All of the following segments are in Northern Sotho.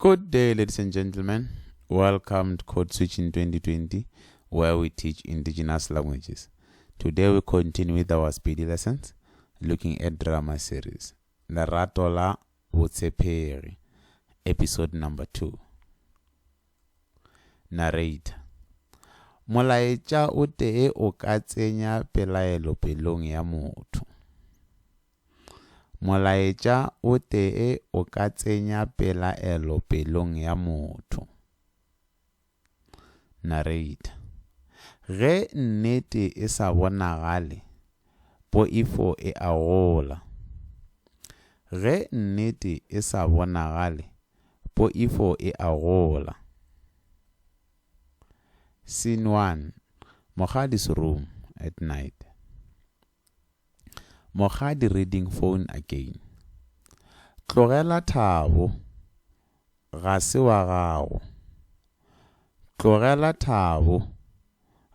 Good day, ladies and gentlemen. Welcome to Code Switch in 2020, where we teach indigenous languages. Today we continue with our speedy lessons, looking at drama series. Lerato la Botshepegi, episode number 2. Narrator. Molaetša o tee o ka tsenya pelaelo pelong ya motho. Molaetša o tee o ka tsenya pelaelo pelong ya motho. Narrator. Ge nnete e sa bonagale, poifo e a gola. Ge nnete e sa bonagale, poifo e a gola. Scene 1. Mokgadi's room at night. Mokgadi reading phone again. Tlogela Thabo, ga se wa gago. Tlogela Thabo,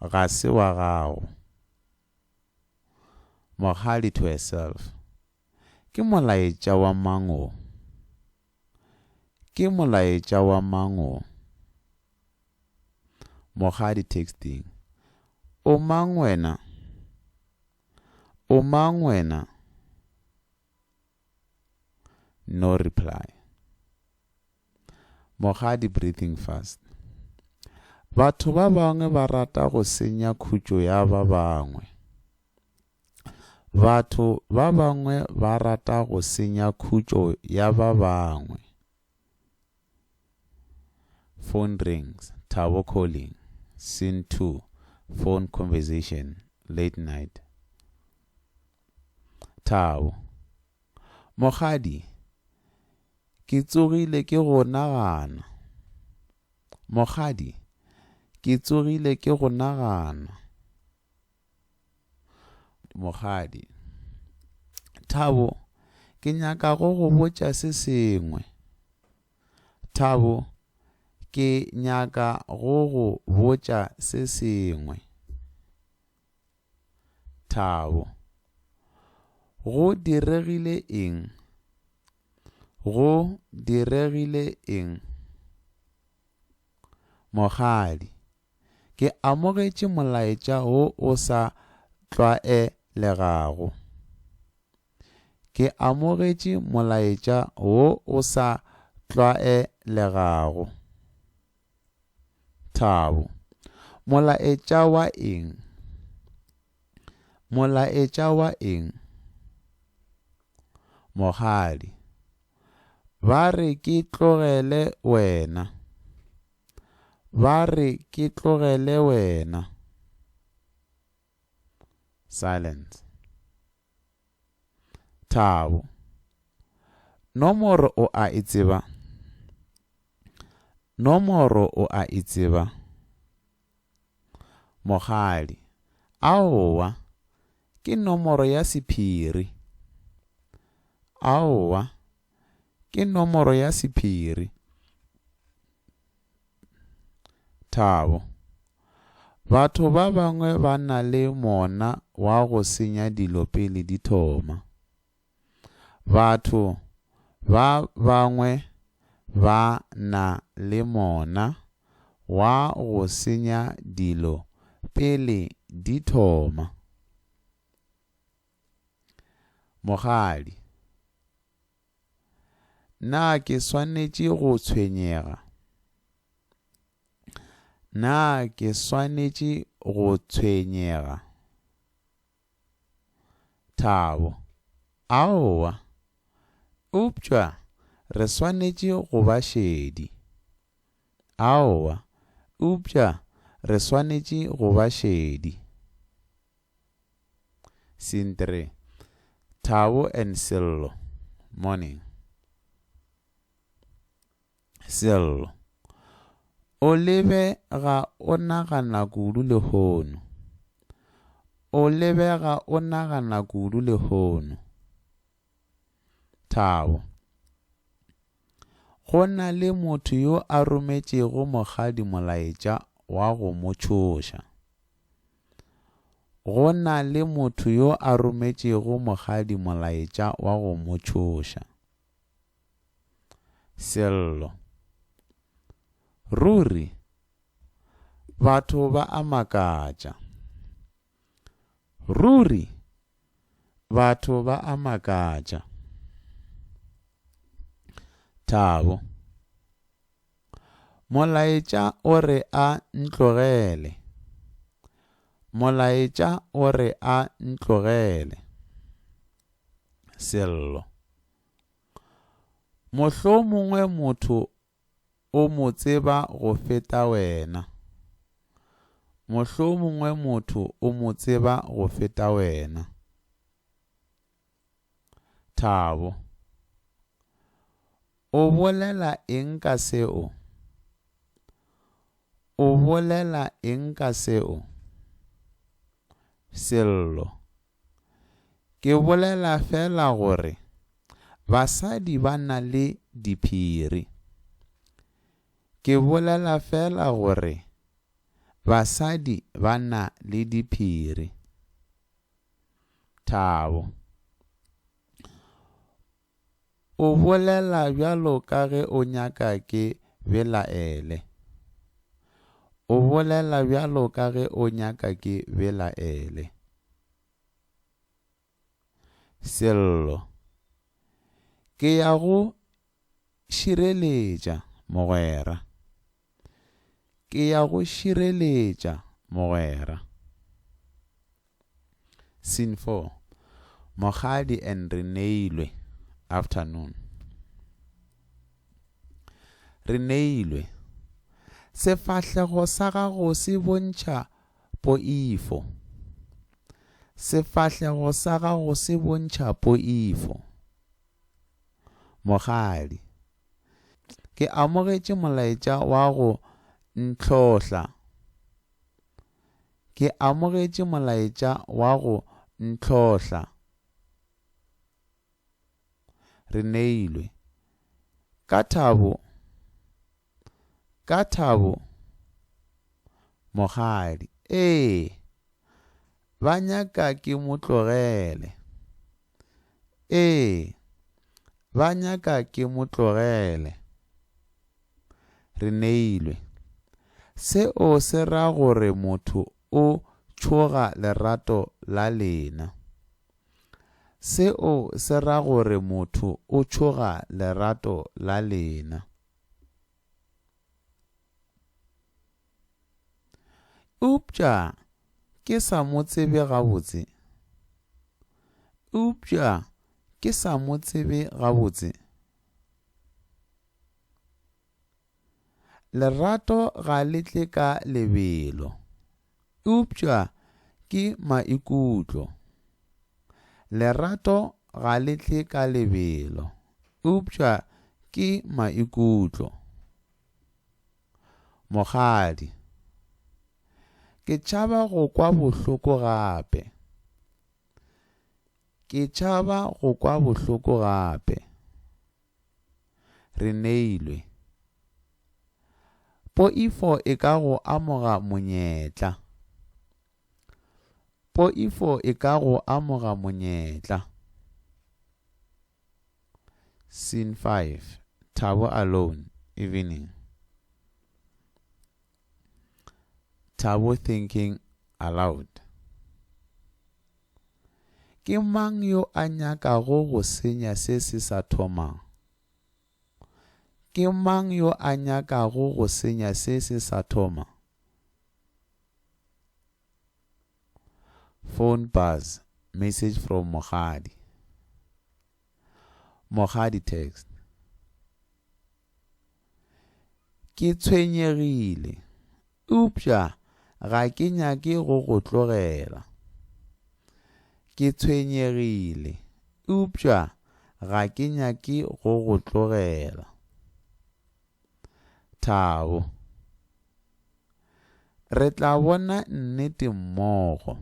ga se wa gago. Mokgadi to herself. Ke molaetša wa mango. Ke molaetša wa mango. Mokgadi texting. O mang wena? O mang wena? No reply. Mokgadi breathing fast. Batho ba bangwe ba rata go senya khutšo ya ba bangwe. Batho ba bangwe ba rata go senya khutšo ya ba bangwe. Phone rings. Thabo calling. Scene 2. Phone conversation. Late night. Thabo. Mokgadi, ke tsogile ke go nagana. Mokgadi, ke tsogile ke go nagana. Mokgadi. Thabo, ke nyaka go botša se sengwe. Thabo, ke nyaka go botša se sengwe. Thabo. Go diregile eng? Go diregile eng? Mokgadi. Ke amogetše molaetša wo o sa tlwaelegago. Ke amogetše molaetša wo o sa tlwaelegago. Thabo. Molaetša wa eng? Molaetša wa eng? Mokgadi. Ba re ke tlogele wena. Ba re ke tlogele wena. Silence. Thabo. Nomoro o a itseba? Nomoro o a itseba? Mokgadi. Aowa, ke nomoro ya sephiri. Aowa, ke nomoro ya sephiri. Thabo. Batho ba bangwe ba na le mona wa go senya dilo pele di thoma. Batho ba bangwe ba na le mona wa go senya dilo pele di thoma. Mokgadi. Na ke swanetše go tshwenyega? Na ke swanetše go tshwenyega? Thabo. Aowa. Upša, re swanetše go ba šedi. Aowa. Upša, re swanetše go ba šedi. Scene 3. Thabo and Sello. Morning. Sello. O lebe ga o nagana kudu lehono. O lebe ga o nagana kudu lehono. Thabo. Go na le motho yo a rometšego mokgadi molaetša wa go mo tšhoša. Go na le motho yo a rometšego mokgadi molaetša wa go mo tšhoša. Sello. Ruri batho ba a makatša. Ruri batho ba a makatša. Thabo molaetša o re a ntlogele. Molaetša o re a ntlogele. Sello mohlomongwe motho o mo tseba go feta wena. Mohlomongwe motho o mo tseba go feta wena. Thabo o bolela eng ka seo? O bolela eng ka seo? Sello ke bolela fela gore basadi ba na le diphiri. Ke bolela fela gore basadi ba na le diphiri. Thabo o bolela bjalo ka ge o nyaka ke belaele. O bolela bjalo ka ge o nyaka ke belaele. Sello ke ya go šireletša mogwera. Ke ya go šireletša mogwera. Scene 4. Mokgadi and Reneilwe. Afternoon. Reneilwe sefahlego sa gago se bontšha poifo. Sefahlego sa gago se bontšha poifo. Mokgadi ke amogetše molaetša wa go ntlhohla. Ke amogetše molaetša wa go ntlhohla. Reneilwe ka thabo. Ka thabo. Mokgadi ba nyaka ke mo tlogele. Ba nyaka ke mo tlogele. Reneilwe seo se ra gore motho o tšhoga lerato la lena. Seo se ra gore motho o tšhoga lerato la lena. Upša ke sa mo tsebe gabotse. Upša ke sa mo tsebe gabotse. Lerato ga le tle ka lebelo. Upša ke maikutlo. Lerato ga le tle ka lebelo. Upša ke maikutlo. Mokgadi ke tšhaba go kwa bohloko gape. Ke tšhaba go kwa bohloko gape. Reneilwe poifo e ka go amoga monyetla. Poifo e ka go amoga monyetla. Scene 5. Thabo alone. Evening. Thabo thinking aloud. Ke mang yo a nyakago go senya se se sa thomang? Ke mang yo a nyakago go senya se se sa thoma? Phone buzz. Message from Mokgadi. Mokgadi text. Ke tshwenyegile. Upša ga ke nyake go tlogela. Ke tshwenyegile. Upša ga ke nyake go tlogela. Thabo re tla bona nnete mmogo.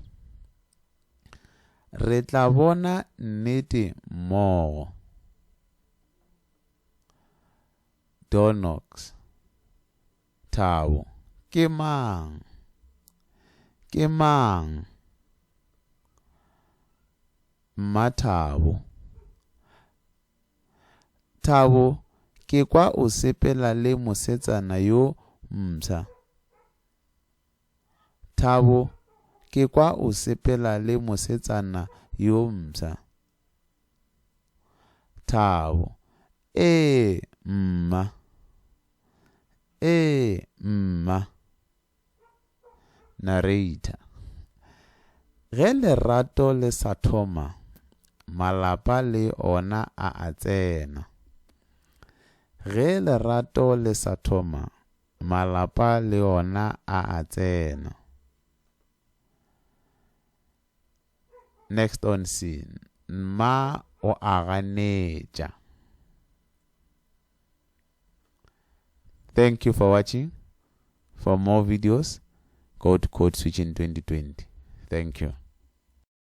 Re tla bona nnete mmogo. Door knocks. Thabo ke mang? Ke mang? Mmathabo. Thabo ke kwa o sepela le mosetsana yo msa. Thabo ke kwa o sepela le mosetsana yo msa. Thabo mma. Mma. Narrator. Ge lerato le sa thoma, malapa le ona a tsena. Ge lerato le sa thoma, malapa le ona a tsena. Next on scene. Mma o a ganetša. Thank you for watching. For more videos, go to Code Switching 2020. Thank you.